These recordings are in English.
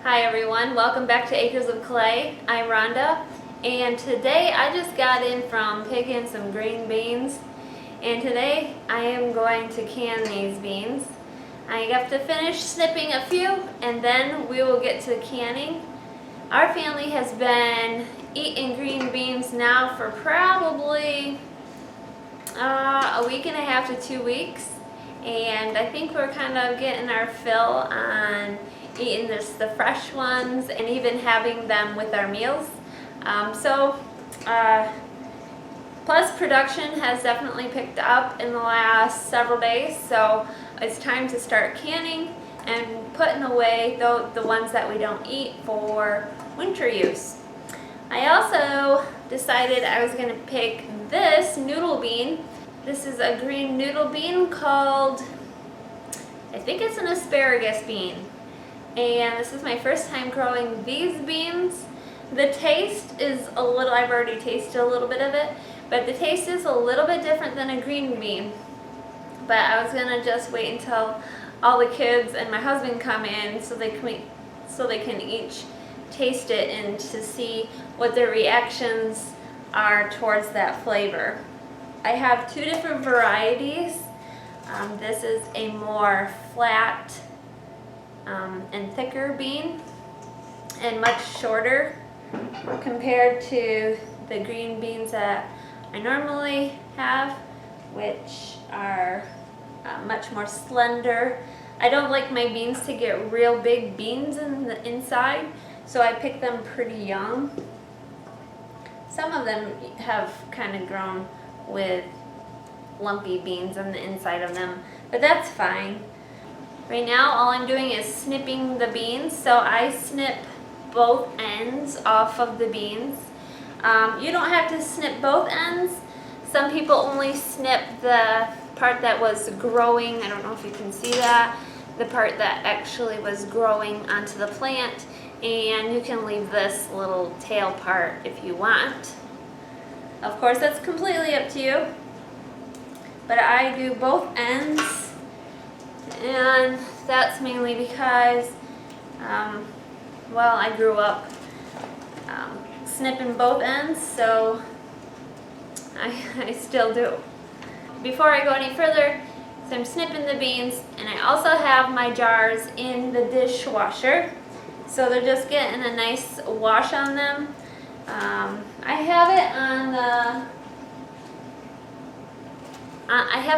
Hi everyone, welcome back to Acres of Clay. I'm Rhonda, and today I just got in from picking some green beans, and today I am going to can these beans. I have to finish snipping a few and then we will get to canning. Our family has been eating green beans now for probably a week and a half to 2 weeks, and I think we're kind of getting our fill on eating the fresh ones and even having them with our meals. Plus production has definitely picked up in the last several days, so it's time to start canning and putting away the ones that we don't eat for winter use. I also decided I was going to pick this noodle bean. This is a green noodle bean called, I think it's an asparagus bean. And this is my first time growing these beans. The taste is a little, I've already tasted a little bit of it, but the taste is a little bit different than a green bean. But I was gonna just wait until all the kids and my husband come in so they can each taste it and to see what their reactions are towards that flavor. I have two different varieties. This is a more flat and thicker bean and much shorter compared to the green beans that I normally have, which are much more slender. I don't like my beans to get real big beans in the inside, so I pick them pretty young. Some of them have kind of grown with lumpy beans on the inside of them, but that's fine. Right now all I'm doing is snipping the beans, so I snip both ends off of the beans. You don't have to snip both ends. Some people only snip the part that was growing. I don't know if you can see that. The part that actually was growing onto the plant, and you can leave this little tail part if you want. Of course, that's completely up to you, but I do both ends, and that's mainly because, well, I grew up snipping both ends, so I still do. Before I go any further, so I'm snipping the beans, and I also have my jars in the dishwasher, so they're just getting a nice wash on them. I have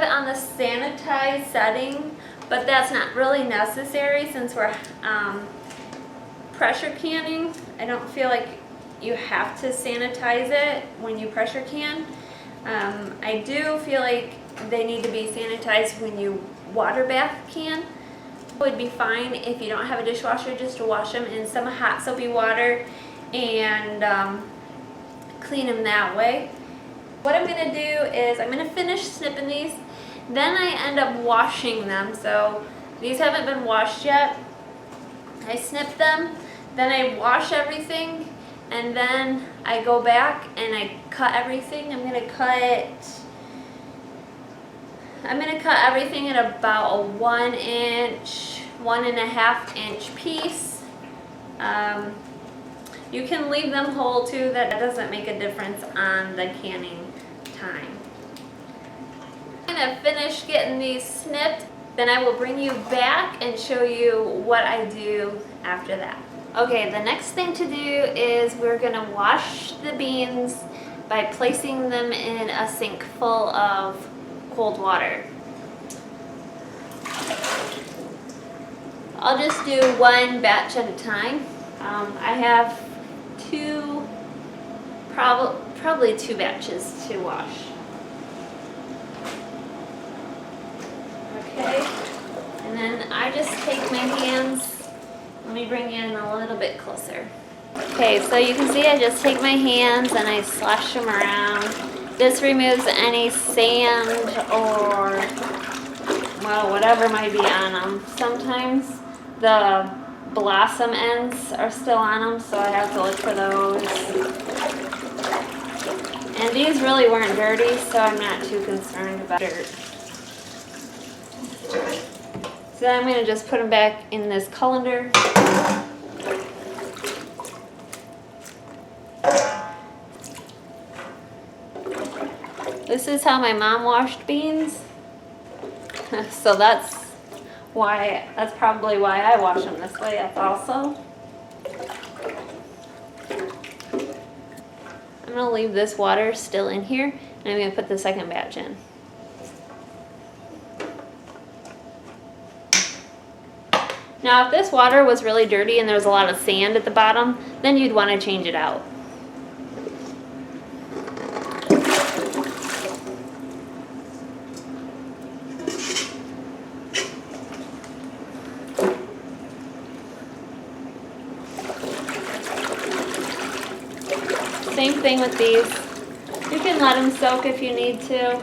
it on the sanitized setting, but that's not really necessary since we're pressure canning. I don't feel like you have to sanitize it when you pressure can. I do feel like they need to be sanitized when you water bath can. It would be fine if you don't have a dishwasher, just to wash them in some hot soapy water and clean them that way. What I'm going to do is I'm going to finish snipping these, then I end up washing them. So these haven't been washed yet. I snip them, then I wash everything, and then I go back and I cut everything. I'm going to cut everything at about a 1 inch, 1.5 inch piece. You can leave them whole too, that doesn't make a difference on the canning time. I'm going to finish getting these snipped, then I will bring you back and show you what I do after that. Okay, the next thing to do is we're going to wash the beans by placing them in a sink full of cold water. I'll just do one batch at a time. I have probably two batches to wash. Okay, and then I just take my hands, let me bring you in a little bit closer. Okay, so you can see I just take my hands and I slash them around. This removes any sand or, well, whatever might be on them. Sometimes the blossom ends are still on them, so I have to look for those. And these really weren't dirty, so I'm not too concerned about dirt. So then I'm going to just put them back in this colander. This is how my mom washed beans. So that's probably why I wash them this way also. I'm gonna leave this water still in here, and I'm gonna put the second batch in. Now if this water was really dirty and there was a lot of sand at the bottom, then you'd want to change it out. Same thing with these. You can let them soak if you need to.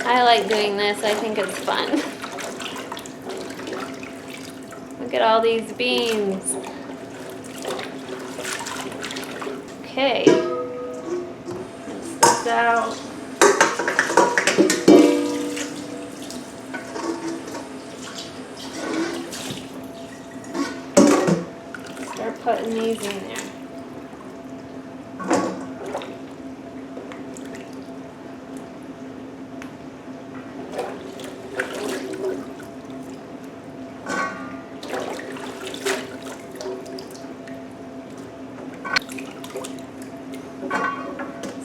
I like doing this. I think it's fun. Look at all these beans. Okay. Rinse this out. Start putting these in there.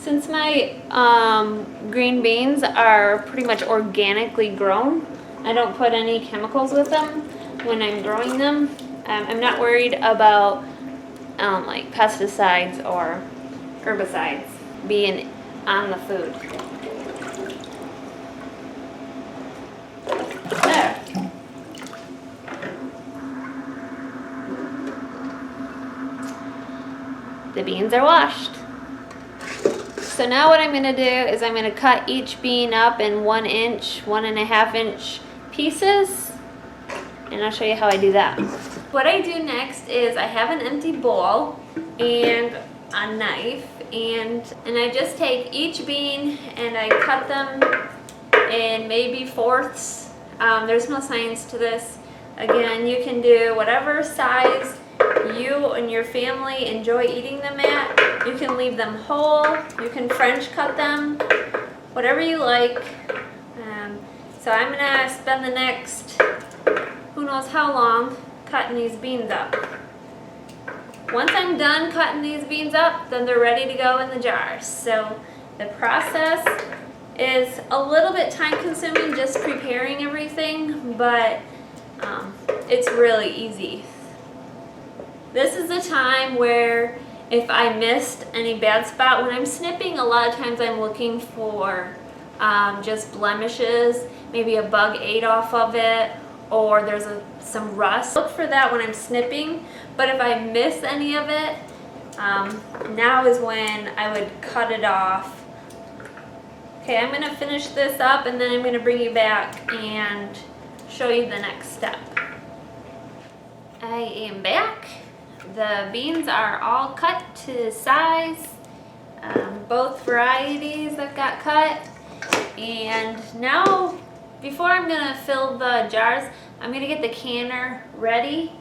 Since my green beans are pretty much organically grown, I don't put any chemicals with them when I'm growing them. I'm not worried about like pesticides or herbicides being on the food. There. The beans are washed. So now what I'm going to do is I'm going to cut each bean up in 1 inch, 1.5 inch pieces, and I'll show you how I do that. What I do next is I have an empty bowl and a knife, and I just take each bean and I cut them in maybe fourths. There's no science to this. Again, you can do whatever size you and your family enjoy eating them at. You can leave them whole, you can French cut them, whatever you like. So I'm gonna spend the next who knows how long cutting these beans up. Once I'm done cutting these beans up, then they're ready to go in the jars. So the process is a little bit time consuming, just preparing everything, but it's really easy. This is a time where if I missed any bad spot, when I'm snipping, a lot of times I'm looking for just blemishes, maybe a bug ate off of it, or there's some rust. Look for that when I'm snipping, but if I miss any of it, now is when I would cut it off. Okay, I'm gonna finish this up and then I'm gonna bring you back and show you the next step. I am back. The beans are all cut to size, both varieties I've got cut. And now, before I'm gonna fill the jars, I'm gonna get the canner ready.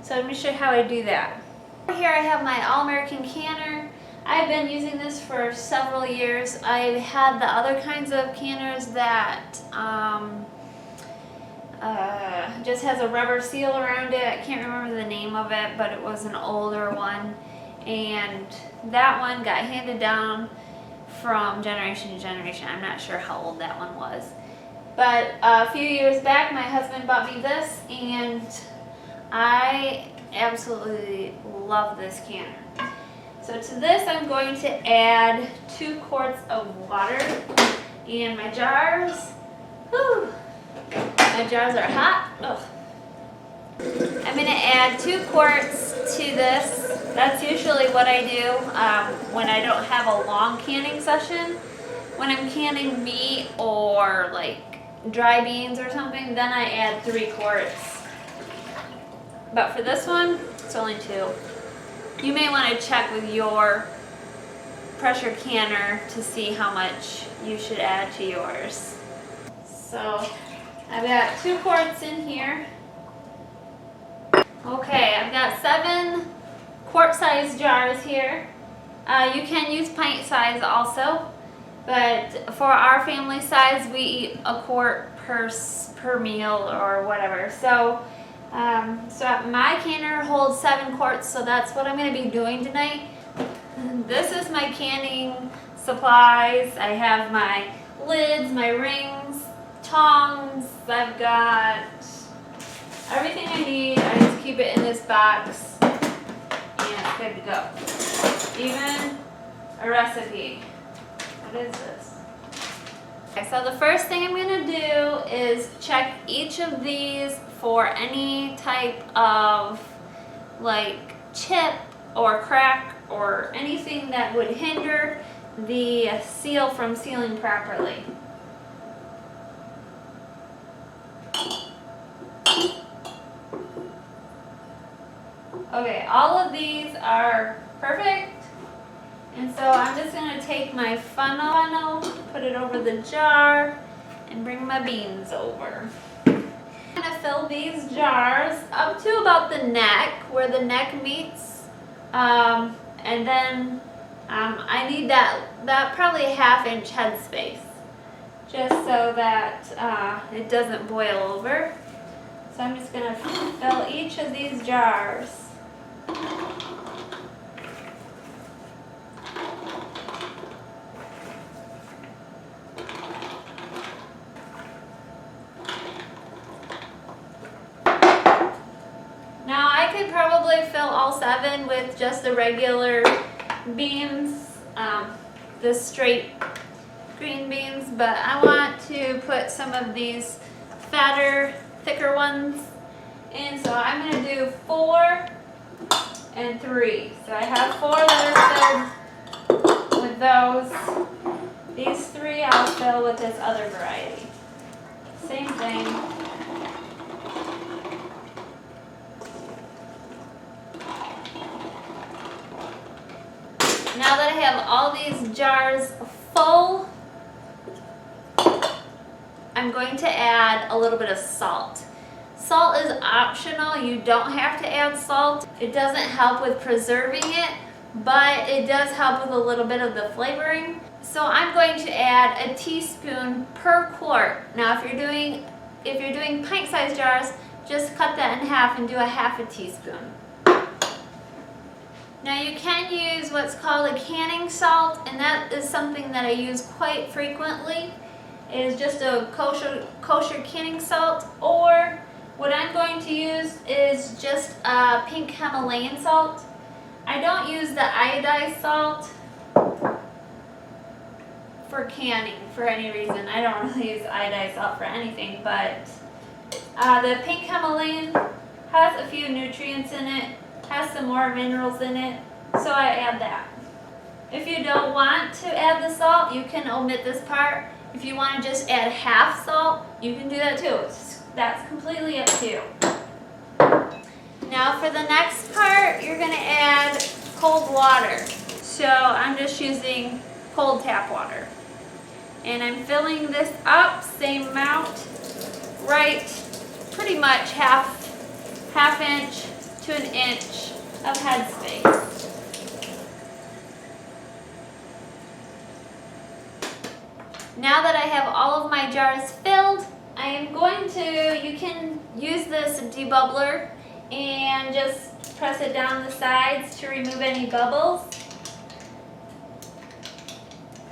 So I'm gonna show you how I do that. Here I have my All-American canner. I've been using this for several years. I've had the other kinds of canners that just has a rubber seal around it. I can't remember the name of it, but it was an older one. And that one got handed down from generation to generation. I'm not sure how old that one was. But a few years back, my husband bought me this, and I absolutely love this canner. So to this, I'm going to add 2 quarts of water, and my jars, whew, my jars are hot. Ugh. I'm going to add 2 quarts to this. That's usually what I do when I don't have a long canning session. When I'm canning meat or like dry beans or something, then I add 3 quarts. But for this one, it's only 2. You may want to check with your pressure canner to see how much you should add to yours. So I've got 2 quarts in here. Okay, I've got 7 quart-sized jars here. You can use pint size also, but for our family size, we eat a quart per meal or whatever. So, my canner holds 7 quarts, so that's what I'm going to be doing tonight. This is my canning supplies. I have my lids, my rings, tongs. I've got everything I need. I just keep it in this box and it's good to go. Even a recipe. What is this? Okay, so the first thing I'm going to do is check each of these for any type of like chip or crack or anything that would hinder the seal from sealing properly. Okay, all of these are perfect. And so I'm just going to take my funnel, put it over the jar, and bring my beans over. I'm going to fill these jars up to about the neck, where the neck meets. And then I need that probably a 1/2 inch head space, just so that it doesn't boil over. So I'm just going to fill each of these jars. Now I could probably fill all 7 with just the regular beans, the straight green beans, but I want to put some of these fatter, thicker ones in, so I'm going to do 4 and 3. So I have 4 that are filled with those. These 3 I'll fill with this other variety. Same thing. Now that I have all these jars full, I'm going to add a little bit of salt. Salt is optional. You don't have to add salt. It doesn't help with preserving it, but it does help with a little bit of the flavoring. So I'm going to add a teaspoon per quart. Now if you're doing pint-sized jars, just cut that in half and do a 1/2 teaspoon. Now you can use what's called a canning salt, and that is something that I use quite frequently. It is just a kosher canning salt, or what I'm going to use is just a pink Himalayan salt. I don't use the iodized salt for canning for any reason. I don't really use iodized salt for anything, but the pink Himalayan has a few nutrients in it, has some more minerals in it, so I add that. If you don't want to add the salt, you can omit this part. If you want to just add half salt, you can do that too. That's completely up to you. Now for the next part, you're going to add cold water. So I'm just using cold tap water. And I'm filling this up, same amount, right, pretty much half inch to an inch of head space. Now that I have all of my jars filled, I am going to, you can use this debubbler and just press it down the sides to remove any bubbles.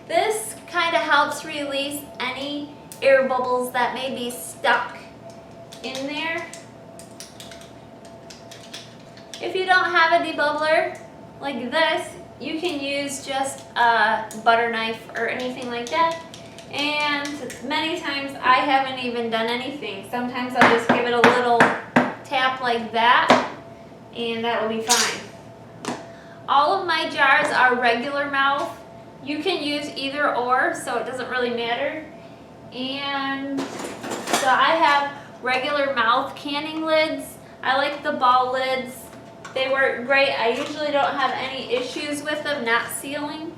This kind of helps release any air bubbles that may be stuck in there. If you don't have a debubbler like this, you can use just a butter knife or anything like that. And many times I haven't even done anything. Sometimes I'll just give it a little tap like that, and that will be fine. All of my jars are regular mouth. You can use either or, so it doesn't really matter. And so I have regular mouth canning lids. I like the ball lids. They work great. I usually don't have any issues with them not sealing.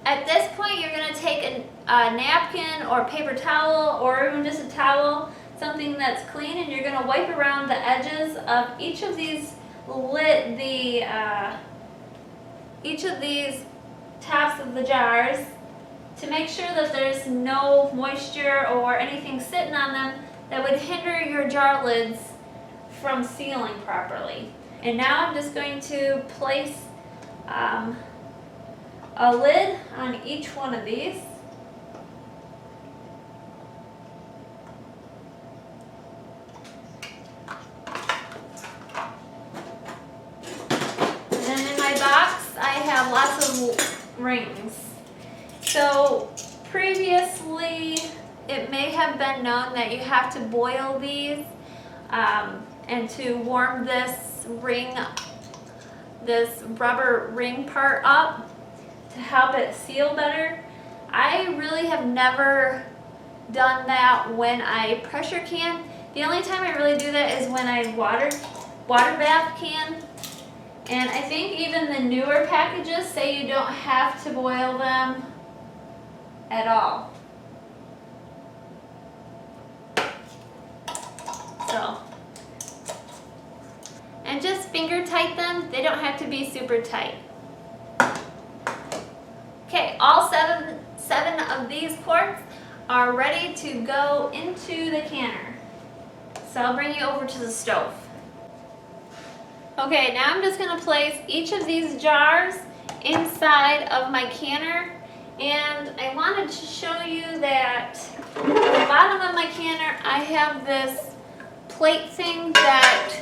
At this point, you're going to take a napkin or paper towel, or even just a towel, something that's clean, and you're going to wipe around the edges of each of these each of these tops of the jars to make sure that there's no moisture or anything sitting on them that would hinder your jar lids from sealing properly. And now I'm just going to place a lid on each one of these. And then in my box I have lots of rings. So previously it may have been known that you have to boil these and to warm this rubber ring part up to help it seal better. I really have never done that when I pressure can. The only time I really do that is when I water bath can. And I think even the newer packages say you don't have to boil them at all. So, and just finger tight them. They don't have to be super tight. Okay, all seven of these quarts are ready to go into the canner. So I'll bring you over to the stove. Okay, now I'm just going to place each of these jars inside of my canner. And I wanted to show you that at the bottom of my canner I have this plate thing that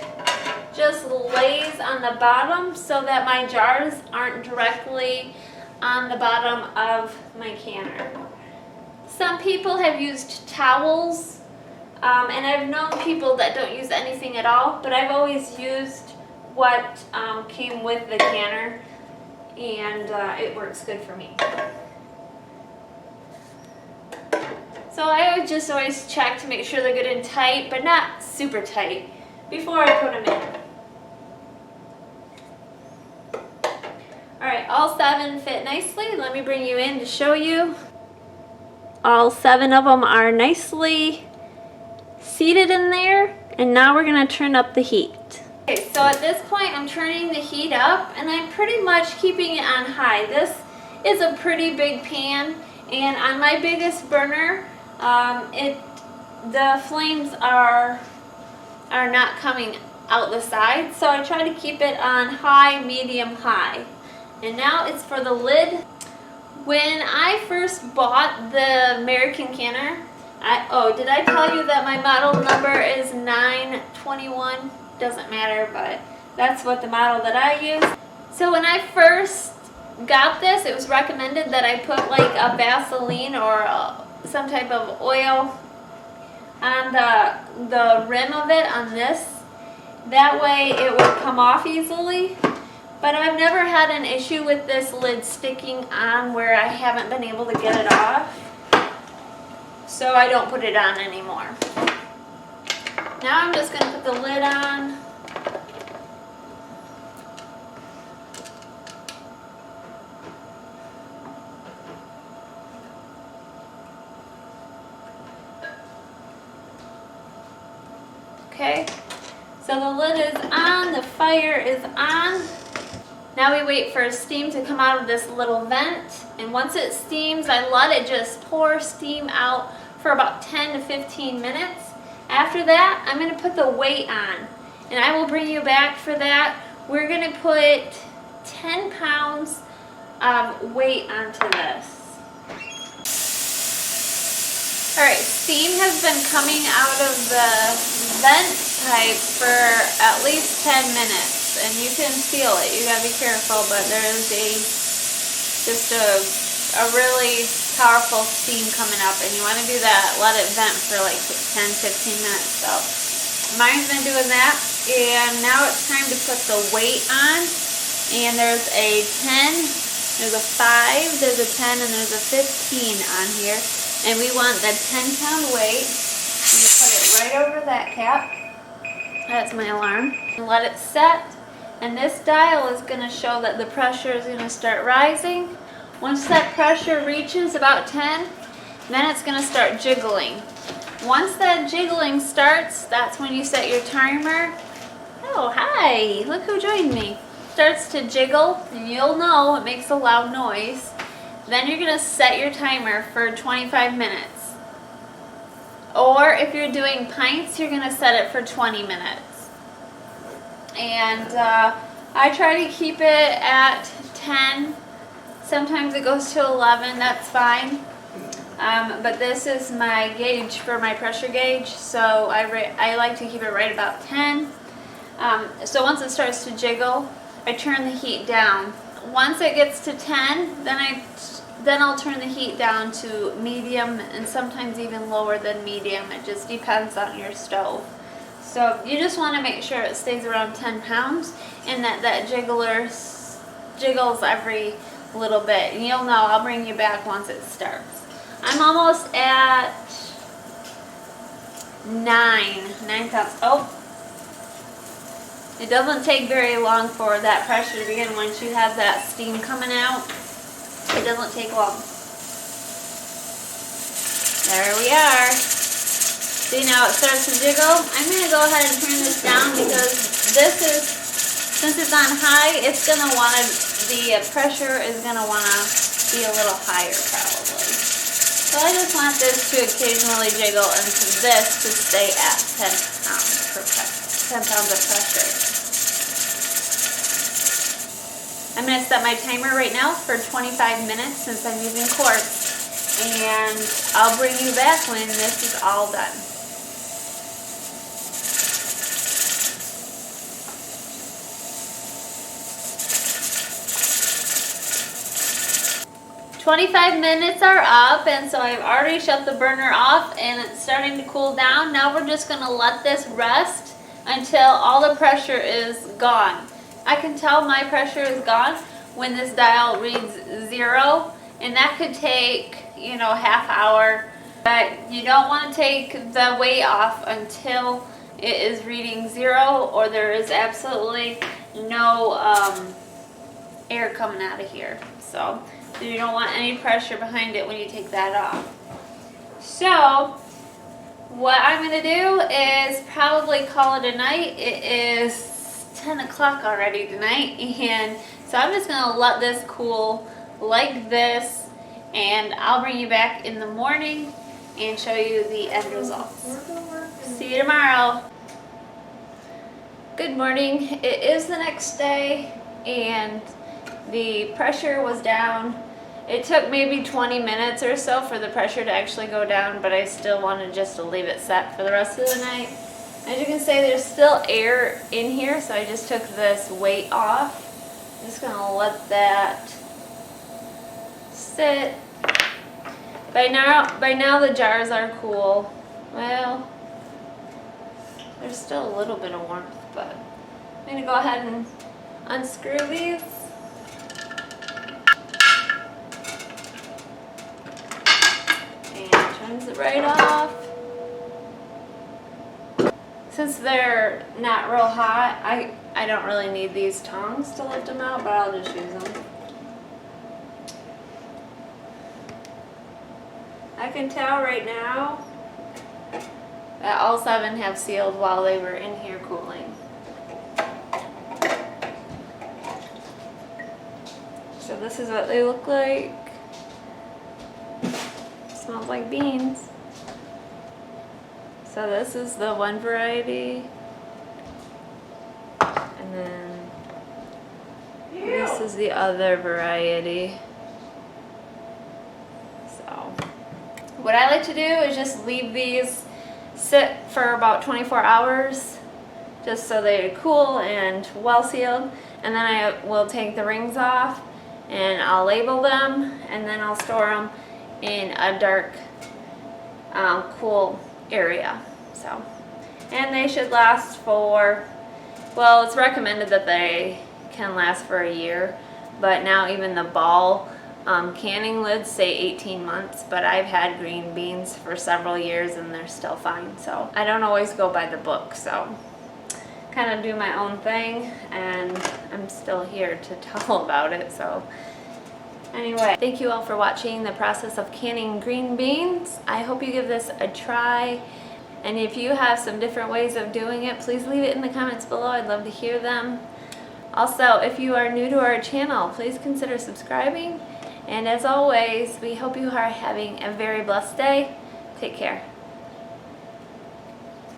just lays on the bottom so that my jars aren't directly on the bottom of my canner. Some people have used towels, and I've known people that don't use anything at all, but I've always used what came with the canner, and it works good for me. So I would just always check to make sure they're good and tight, but not super tight, before I put them in. Alright, all 7 fit nicely. Let me bring you in to show you. All 7 of them are nicely seated in there, and now we're going to turn up the heat. Okay, so at this point I'm turning the heat up, and I'm pretty much keeping it on high. This is a pretty big pan, and on my biggest burner, the flames are not coming out the side, so I try to keep it on high, medium, high. And now it's for the lid. When I first bought the American canner, did I tell you that my model number is 921? Doesn't matter, but that's what the model that I use. So when I first got this, it was recommended that I put like a Vaseline or some type of oil on the rim of it on this. That way it would come off easily. But I've never had an issue with this lid sticking on where I haven't been able to get it off. So I don't put it on anymore. Now I'm just going to put the lid on. Okay, so the lid is on, the fire is on. Now we wait for steam to come out of this little vent, and once it steams, I let it just pour steam out for about 10 to 15 minutes. After that, I'm going to put the weight on, and I will bring you back for that. We're going to put 10 pounds of weight onto this. Alright, steam has been coming out of the vent pipe for at least 10 minutes, and you can feel it. You gotta be careful, but there is just a really powerful steam coming up, and you want to do that, let it vent for like 10-15 minutes. So mine's been doing that, and now it's time to put the weight on. And there's a 10, there's a 5, there's a 10, and there's a 15 on here. And we want the 10-pound weight. I'm going to put it right over that cap. That's my alarm. And let it set. And this dial is going to show that the pressure is going to start rising. Once that pressure reaches about 10, then it's going to start jiggling. Once that jiggling starts, that's when you set your timer. Oh, hi! Look who joined me. starts to jiggle, and you'll know it makes a loud noise, then you're gonna set your timer for 25 minutes. Or if you're doing pints, you're gonna set it for 20 minutes. And I try to keep it at 10. Sometimes it goes to 11, that's fine. But this is my gauge for my pressure gauge, so I like to keep it right about 10. So once it starts to jiggle, I turn the heat down. Once it gets to 10, then I'll turn the heat down to medium and sometimes even lower than medium. It just depends on your stove. So you just want to make sure it stays around 10 pounds and that jiggles every little bit. And you'll know, I'll bring you back once it starts. I'm almost at 9 pounds. Oh, it doesn't take very long for that pressure to begin. Once you have that steam coming out, it doesn't take long. There we are. See, now it starts to jiggle. I'm going to go ahead and turn this down because since it's on high, it's going to want to, the pressure is going to want to be a little higher probably. So I just want this to occasionally jiggle and for this to stay at 10 pounds of pressure. I'm going to set my timer right now for 25 minutes since I'm using quartz, and I'll bring you back when this is all done. "25 minutes are up, and so I've already shut the burner off and it's starting to cool down. Now we're just going to let this rest until all the pressure is gone. I can tell my pressure is gone when this dial reads 0, and that could take, half hour. But you don't want to take the weight off until it is reading 0 or there is absolutely no air coming out of here. So you don't want any pressure behind it when you take that off. So what I'm going to do is probably call it a night. It is 10 o'clock already tonight, and so I'm just going to let this cool like this, and I'll bring you back in the morning and show you the end results. See you tomorrow. Good morning. It is the next day, and the pressure was down. It took maybe 20 minutes or so for the pressure to actually go down, but I still wanted just to leave it set for the rest of the night. As you can see, there's still air in here, so I just took this weight off. I'm just gonna let that sit. By now the jars are cool. Well, there's still a little bit of warmth, but I'm gonna go ahead and unscrew these. And turns it right off. Since they're not real hot, I don't really need these tongs to lift them out, but I'll just use them. I can tell right now that all 7 have sealed while they were in here cooling. So this is what they look like. Smells like beans. So this is the one variety, and then this is the other variety. So what I like to do is just leave these sit for about 24 hours just so they're cool and well sealed, and then I will take the rings off and I'll label them, and then I'll store them in a dark, cool area. So, and they should last for, well, it's recommended that they can last for a year, but now even the ball canning lids say 18 months, but I've had green beans for several years and they're still fine. So I don't always go by the book, so kind of do my own thing, and I'm still here to tell about it. So anyway, thank you all for watching the process of canning green beans. I hope you give this a try, and if you have some different ways of doing it, please leave it in the comments below. I'd love to hear them. Also, if you are new to our channel, please consider subscribing. And as always, we hope you are having a very blessed day. Take care.